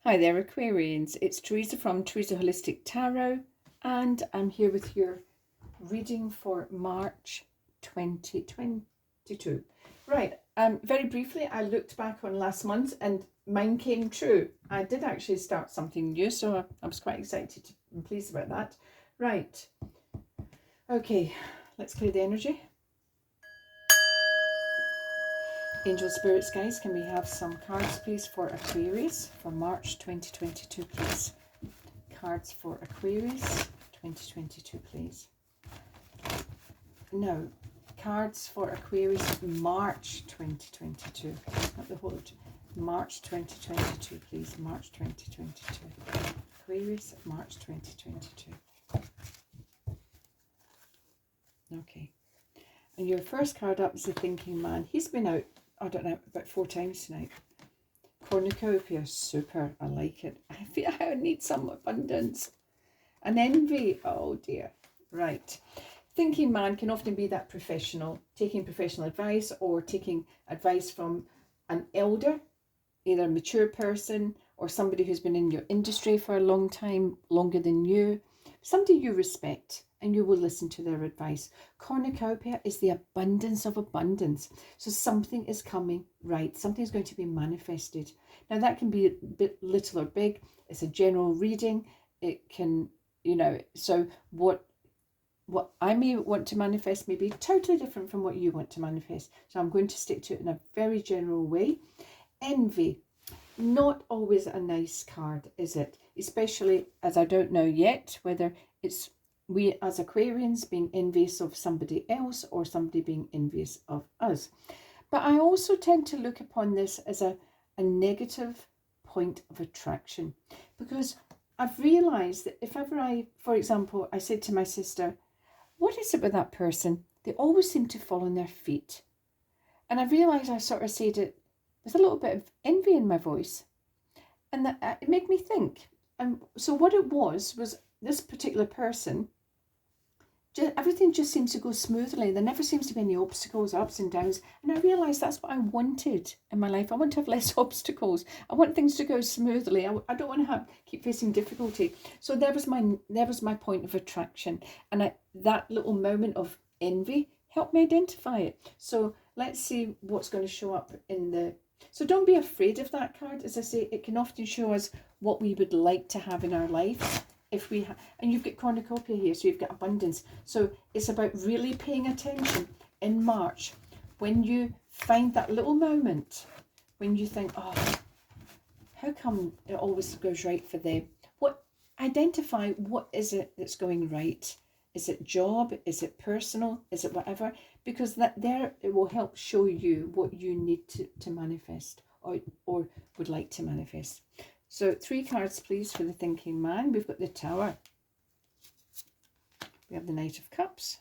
Hi there, Aquarians. It's Theresa from Theresa Holistic Tarot, and I'm here with your reading for March 2022. Right, very briefly, I looked back on last month and mine came true. I did actually start something new, so I was quite excited and pleased about that. Right, okay, let's clear the energy. Angel spirits, guys, can we have some cards, please, for Aquarius for March 2022, please? Cards for Aquarius 2022, please. No, cards for Aquarius March 2022, not the whole of March 2022, please. March 2022. Aquarius March 2022. Okay. And your first card up is the Thinking Man. He's been out, I don't know, about 4 times tonight. Cornucopia, super, I like it. I feel I need some abundance. And envy, oh dear. Right. Thinking man can often be that professional, taking professional advice or taking advice from an elder, either a mature person or somebody who's been in your industry for a long time, longer than you. Somebody you respect and you will listen to their advice. Cornucopia is the abundance of abundance. So something is coming right. Something's going to be manifested. Now that can be a bit little or big. It's a general reading. It can, so what I may want to manifest may be totally different from what you want to manifest. So I'm going to stick to it in a very general way. Envy. Not always a nice card, is it? Especially as I don't know yet whether it's we as Aquarians being envious of somebody else or somebody being envious of us. But I also tend to look upon this as a negative point of attraction, because I've realised that if ever for example, I said to my sister, what is it with that person? They always seem to fall on their feet. And I realised I sort of said it with a little bit of envy in my voice. And that it made me think. And so what it was this particular person, everything just seems to go smoothly. There never seems to be any obstacles, ups and downs. And I realised that's what I wanted in my life. I want to have less obstacles. I want things to go smoothly. I don't want to keep facing difficulty. So there was my point of attraction. And that little moment of envy helped me identify it. So let's see what's going to show up in the... So don't be afraid of that card. As I say, it can often show us what we would like to have in our life. If we and you've got cornucopia here, so you've got abundance. So it's about really paying attention in March when you find that little moment when you think, oh, how come it always goes right for them? Identify what is it that's going right. Is it job? Is it personal? Is it whatever? Because it will help show you what you need to manifest or would like to manifest. So 3 cards, please, for the Thinking Man. We've got the Tower. We have the Knight of Cups.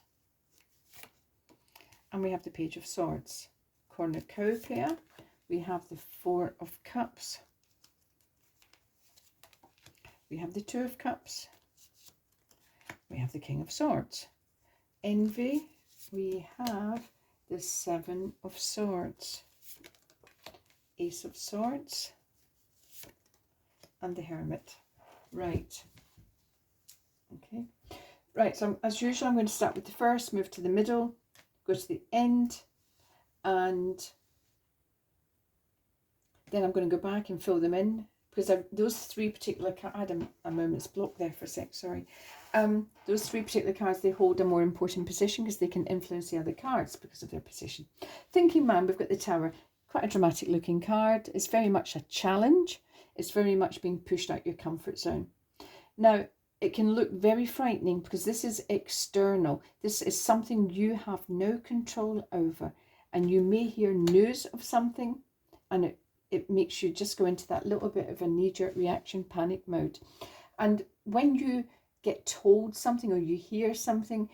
And we have the Page of Swords. Cornucopia. We have the 4 of Cups. We have the 2 of Cups. We have the King of Swords. Envy. We have the 7 of Swords. Ace of Swords. And the Hermit. Right. Okay. Right, so as usual, I'm going to start with the first, move to the middle, go to the end, and then I'm going to go back and fill them in, because those 3 particular cards, I had a moment's block there for a sec, sorry. Those 3 particular cards, they hold a more important position because they can influence the other cards because of their position. Thinking Man, we've got the Tower. Quite a dramatic looking card. It's very much a challenge. It's very much being pushed out your comfort zone. Now, it can look very frightening because this is external. This is something you have no control over. And you may hear news of something and it makes you just go into that little bit of a knee-jerk reaction, panic mode. And when you get told something or you hear something,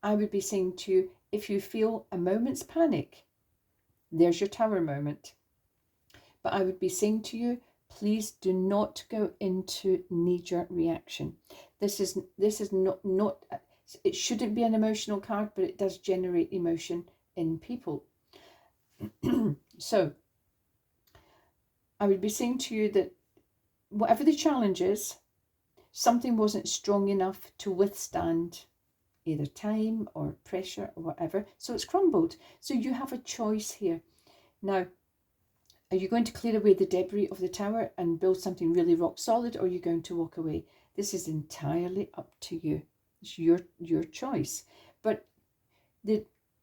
I would be saying to you, if you feel a moment's panic, there's your Tower moment. But I would be saying to you, please do not go into knee-jerk reaction. This is not it shouldn't be an emotional card, but it does generate emotion in people. So I would be saying to you that whatever the challenge is, something wasn't strong enough to withstand either time or pressure or whatever, so it's crumbled. So you have a choice here. Now, are you going to clear away the debris of the tower and build something really rock solid, or are you going to walk away? This is entirely up to you. It's your choice. But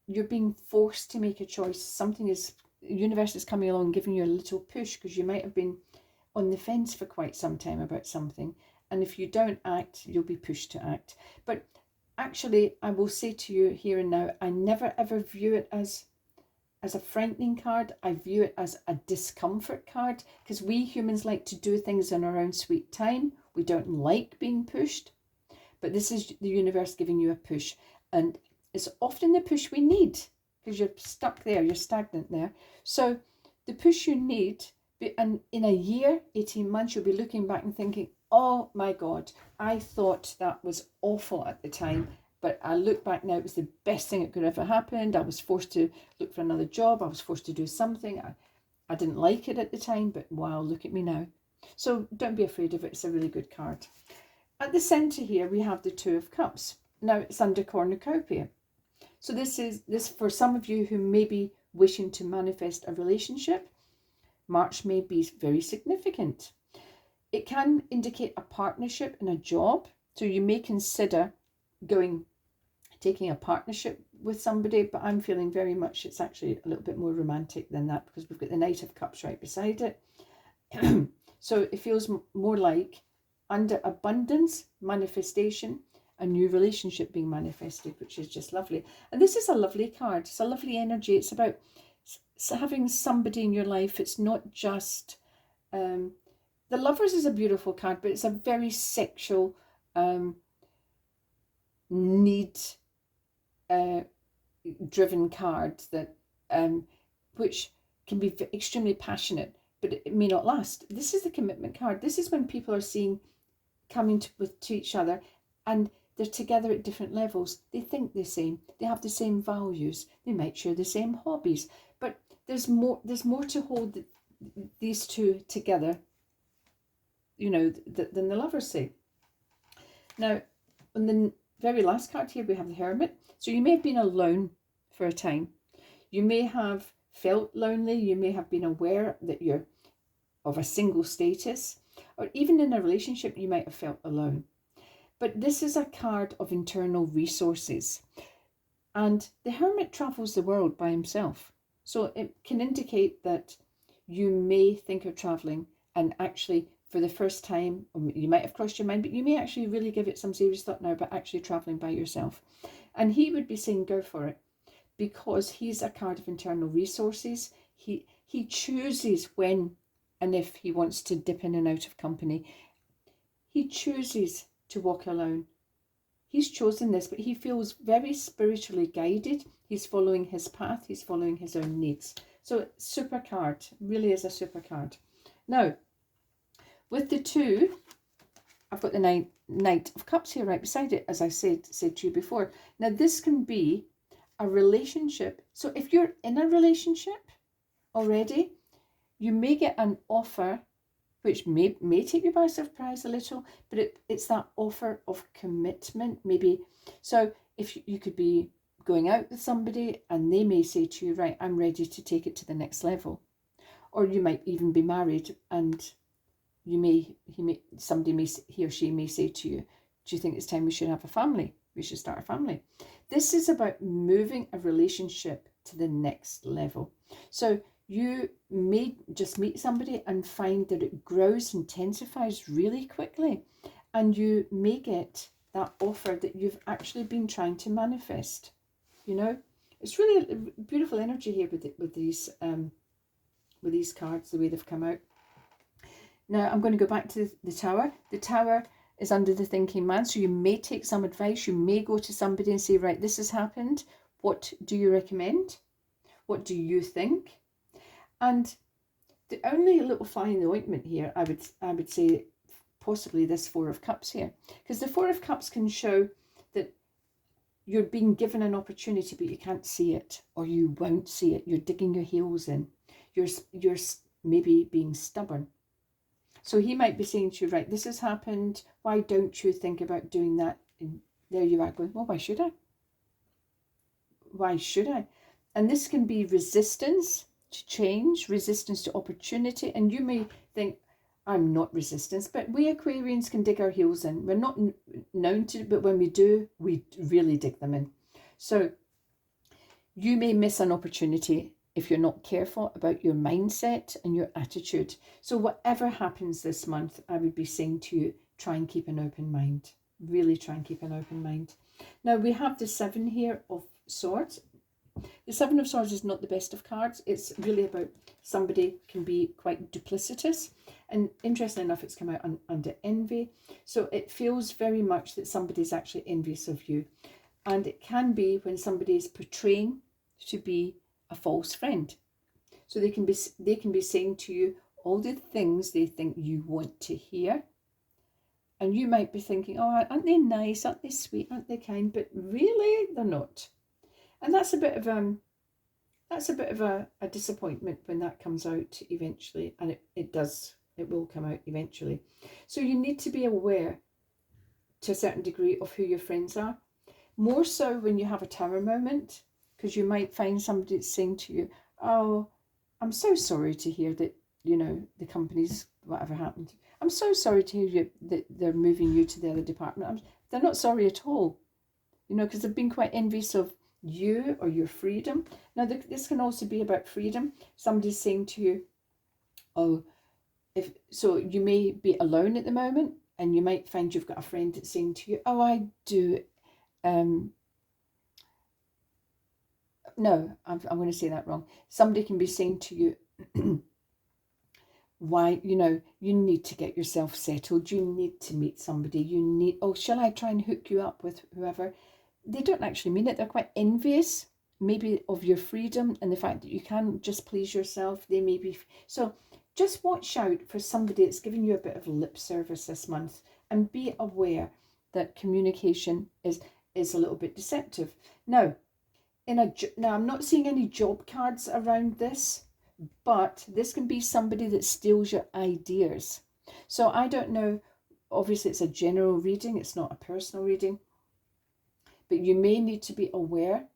you're being forced to make a choice. The universe is coming along, giving you a little push, because you might have been on the fence for quite some time about something. And if you don't act, you'll be pushed to act. But actually, I will say to you here and now, I never ever view it as a frightening card. I view it as a discomfort card, because we humans like to do things in our own sweet time. We don't like being pushed, but this is the universe giving you a push, and it's often the push we need, because you're stuck there, you're stagnant there. So the push you need, and in a year, 18 months, you'll be looking back and thinking, oh my God, I thought that was awful at the time, but I look back now, it was the best thing that could ever happened. I was forced to look for another job. I was forced to do something. I didn't like it at the time, but wow, look at me now. So don't be afraid of it. It's a really good card. At the centre here, we have the Two of Cups. Now it's under cornucopia. So this for some of you who may be wishing to manifest a relationship. March may be very significant. It can indicate a partnership in a job. So you may consider taking a partnership with somebody, but I'm feeling very much it's actually a little bit more romantic than that, because we've got the Knight of Cups right beside it. So it feels more like under abundance, manifestation, a new relationship being manifested, which is just lovely. And this is a lovely card. It's a lovely energy. It's about having somebody in your life. It's not just the Lovers is a beautiful card, but it's a very sexual need driven card that which can be extremely passionate, but it may not last. This is the commitment card. This is when people are coming to each other, and they're together at different levels. They think the same. They have the same values. They might share the same hobbies, but there's more to hold these two together, than the Lovers say. Now, on the very last card here, we have the Hermit. So you may have been alone for a time. You may have felt lonely. You may have been aware that you're of a single status, or even in a relationship, you might have felt alone. But this is a card of internal resources. And the Hermit travels the world by himself. So it can indicate that you may think of traveling, and actually for the first time, you might have crossed your mind, but you may actually really give it some serious thought now about actually traveling by yourself. And he would be saying go for it, because he's a card of internal resources. He chooses when and if he wants to dip in and out of company. He chooses to walk alone. He's chosen this, but he feels very spiritually guided. He's following his path. He's following his own needs. So super card, really is a super card. Now, with the two, I've got the Knight of Cups here right beside it, as I said to you before. Now, this can be a relationship. So if you're in a relationship already, you may get an offer which may take you by surprise a little, but it's that offer of commitment, maybe. So if you could be going out with somebody and they may say to you, right, I'm ready to take it to the next level. Or you might even be married, and he or she may say to you, do you think it's time we should have a family? We should start a family. This is about moving a relationship to the next level. So you may just meet somebody and find that it grows, intensifies really quickly, and you may get that offer that you've actually been trying to manifest. It's really a beautiful energy here with these cards, the way they've come out. Now I'm going to go back to the Tower. The Tower is under the thinking man, so you may take some advice. You may go to somebody and say, right, this has happened. What do you recommend? What do you think? And the only little fly in the ointment here, I would say possibly this Four of Cups here, because the Four of Cups can show that you're being given an opportunity, but you can't see it, or you won't see it. You're digging your heels in. You're maybe being stubborn. So he might be saying to you, right, this has happened. Why don't you think about doing that? And there you are going, well, why should I? Why should I? And this can be resistance to change, resistance to opportunity. And you may think, I'm not resistance, but we Aquarians can dig our heels in. We're not known to, but when we do, we really dig them in. So you may miss an opportunity if you're not careful about your mindset and your attitude. So whatever happens this month, I would be saying to you, try and keep an open mind. Really try and keep an open mind. Now we have the 7 here of Swords. The 7 of Swords is not the best of cards. It's really about somebody can be quite duplicitous. And interestingly enough, it's come out under envy. So it feels very much that somebody's actually envious of you. And it can be when somebody is portraying to be a false friend. So they can be saying to you all the things they think you want to hear. And you might be thinking, oh, aren't they nice? Aren't they sweet? Aren't they kind? But really, they're not. And that's a bit of a disappointment when that comes out eventually, and it will come out eventually. So you need to be aware to a certain degree of who your friends are, more so when you have a tower moment, because you might find somebody that's saying to you, oh, I'm so sorry to hear that, you know, the company's whatever happened. I'm so sorry to hear that they're moving you to the other department. They're not sorry at all, you know, because they've been quite envious of you or your freedom. Now this can also be about freedom. Somebody's saying to you, oh, so you may be alone at the moment, and you might find you've got a friend that's saying to you, oh, I do, no, I'm going to say that wrong. Somebody can be saying to you, why, you know, you need to get yourself settled, you need to meet somebody, you need, oh, shall I try and hook you up with whoever? They don't actually mean it. They're quite envious, maybe, of your freedom and the fact that you can't just please yourself. They may be. So just watch out for somebody that's giving you a bit of lip service this month, and be aware that communication is a little bit deceptive. Now, I'm not seeing any job cards around this, but this can be somebody that steals your ideas. So I don't know. Obviously, it's a general reading. It's not a personal reading. But you may need to be aware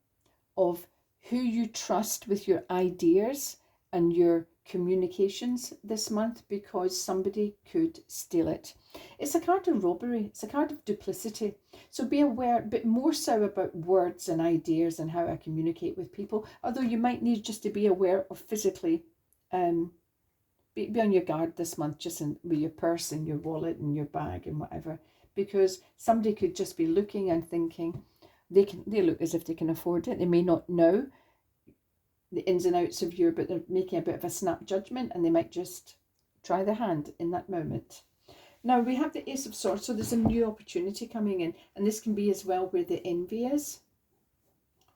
of who you trust with your ideas and your communications this month, because somebody could steal it. It's a card of robbery. It's a card of duplicity. So be aware, but more so about words and ideas and how I communicate with people. Although you might need just to be aware of physically, be on your guard this month, just with your purse and your wallet and your bag and whatever, because somebody could just be looking and thinking, they look as if they can afford it. They may not know the ins and outs of you, but they're making a bit of a snap judgment, and they might just try their hand in that moment. Now we have the Ace of Swords, so there's a new opportunity coming in, and this can be as well where the envy is.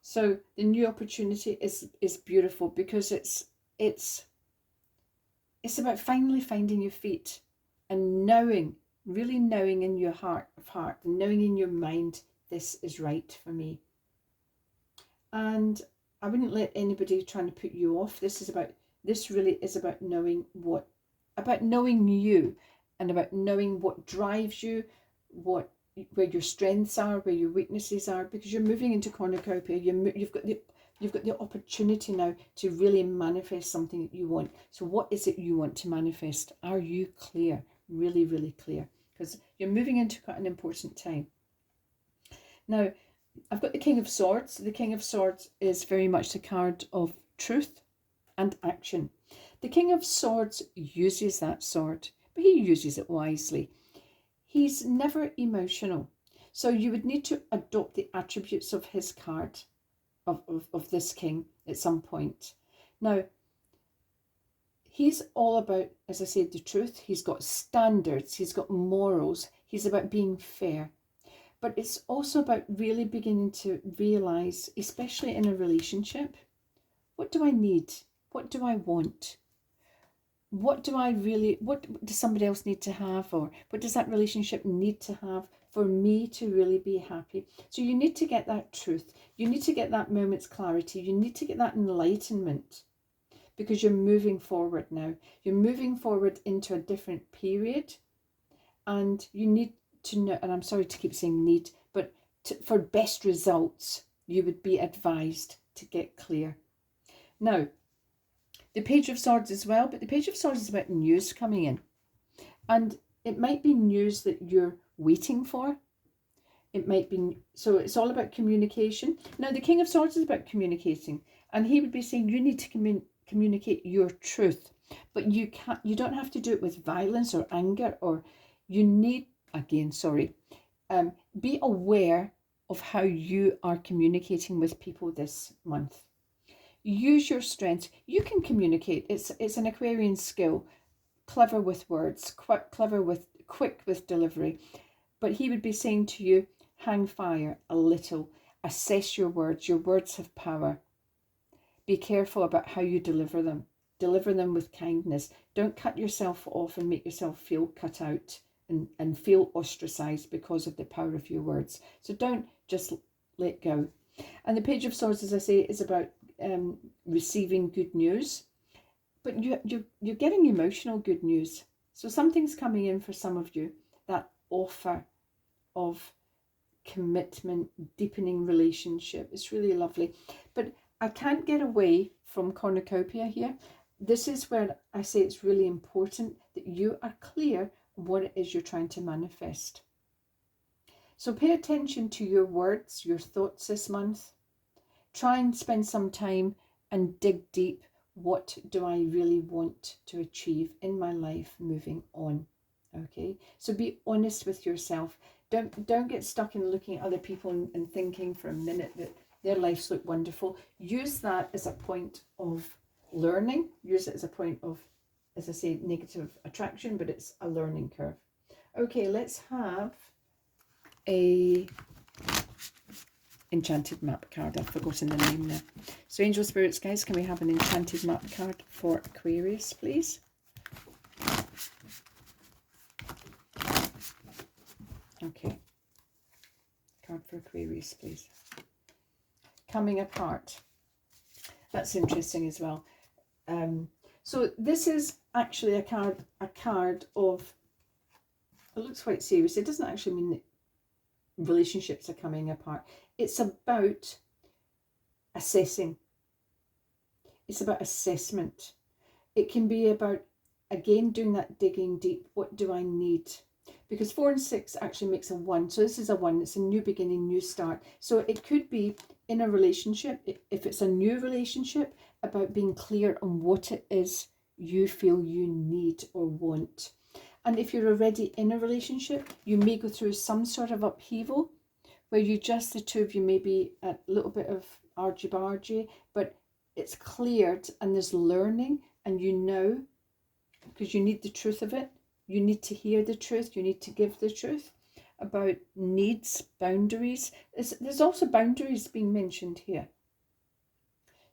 So the new opportunity is beautiful, because it's about finally finding your feet and knowing, really knowing in your heart of heart, and knowing in your mind, this is right for me. And I wouldn't let anybody trying to put you off. This really is about knowing knowing you, and about knowing what drives you, where your strengths are, where your weaknesses are, because you're moving into cornucopia. You've got the opportunity now to really manifest something that you want. So what is it you want to manifest? Are you clear? Really, really clear? Because you're moving into quite an important time. Now, I've got the King of Swords. The King of Swords is very much the card of truth and action. The King of Swords uses that sword, but he uses it wisely. He's never emotional. So you would need to adopt the attributes of his card, of this king, at some point. Now, he's all about, as I said, the truth. He's got standards. He's got morals. He's about being fair. But it's also about really beginning to realize, especially in a relationship, what do I need? What do I want? What does somebody else need to have? Or what does that relationship need to have for me to really be happy? So you need to get that truth. You need to get that moment's clarity. You need to get that enlightenment. because you're moving forward now. You're moving forward into a different period, and you need to know, and I'm sorry to keep saying need, but for best results, you would be advised to get clear. Now, the Page of Swords as well, but the Page of Swords is about news coming in. And it might be news that you're waiting for. It might be, so it's all about communication. Now, the King of Swords is about communicating. And he would be saying you need to communicate your truth. But you don't have to do it with violence or anger, or you need, again, sorry, be aware of how you are communicating with people this month. Use your strengths. You can communicate. It's an Aquarian skill. Clever with words, quick with delivery. But he would be saying to you, hang fire a little. Assess your words. Your words have power. Be careful about how you deliver them. Deliver them with kindness. Don't cut yourself off and make yourself feel cut out and feel ostracized because of the power of your words. So don't just let go. And the Page of Swords, as I say, is about receiving good news. But you're getting emotional good news. So something's coming in for some of you, that offer of commitment, deepening relationship. It's really lovely. But I can't get away from cornucopia here. This is where I say it's really important that you are clear on what it is you're trying to manifest. So pay attention to your words, your thoughts this month. Try and spend some time and dig deep. What do I really want to achieve in my life moving on? Okay, so be honest with yourself. Don't get stuck in looking at other people and thinking for a minute that their lives look wonderful. Use that as a point of learning. Use it as a point of, as I say, negative attraction, but it's a learning curve. Okay, let's have a enchanted map card. I've forgotten the name now. So angel spirits, guys, can we have an enchanted map card for Aquarius, please? Okay. Card for Aquarius, please. Coming apart. That's interesting as well. So this is actually a card of, it looks quite serious. It doesn't actually mean that relationships are coming apart. It's about assessing. It's about assessment. It can be about, again, doing that digging deep. What do I need? Because 4 and 6 actually makes a 1. So this is a 1. It's a new beginning, new start. So it could be in a relationship, if it's a new relationship, about being clear on what it is you feel you need or want. And if you're already in a relationship, you may go through some sort of upheaval where you just, the two of you, may be a little bit of argy-bargy, but it's cleared and there's learning, and you know, because you need the truth of it. You need to hear the truth. You need to give the truth about needs, boundaries. There's also boundaries being mentioned here.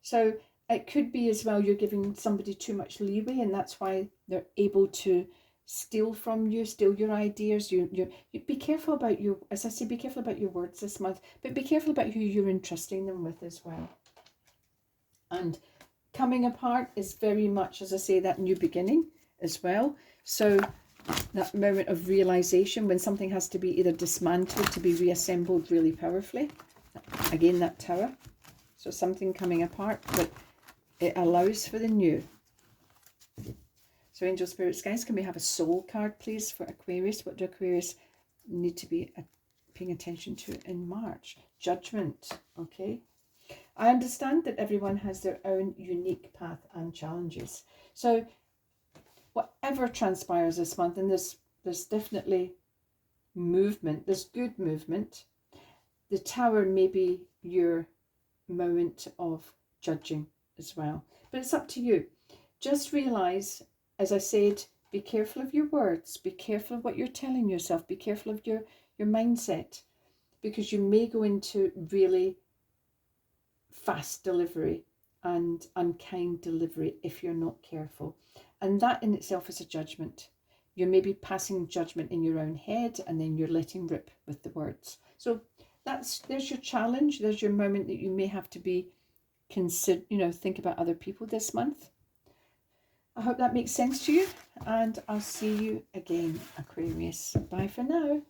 So it could be as well you're giving somebody too much leeway, and that's why they're able to steal from you, steal your ideas. You be careful about your, as I say, be careful about your words this month, but be careful about who you're entrusting them with as well. And coming apart is very much, as I say, that new beginning as well. So that moment of realization when something has to be either dismantled to be reassembled really powerfully. Again, that Tower. So something coming apart, but it allows for the new. So angel spirits, guys, can we have a soul card, please, for Aquarius? What do Aquarius need to be paying attention to in March? Judgment. Okay. I understand that everyone has their own unique path and challenges. So whatever transpires this month, and there's definitely movement, there's good movement. The Tower may be your moment of judging as well, but it's up to you. Just realize, as I said, be careful of your words, be careful of what you're telling yourself, be careful of your mindset, because you may go into really fast delivery and unkind delivery if you're not careful. And that in itself is a judgment. You may be passing judgment in your own head, and then you're letting rip with the words. So there's your challenge. There's your moment that you may have to be think about other people this month. I hope that makes sense to you, and I'll see you again, Aquarius. Bye for now.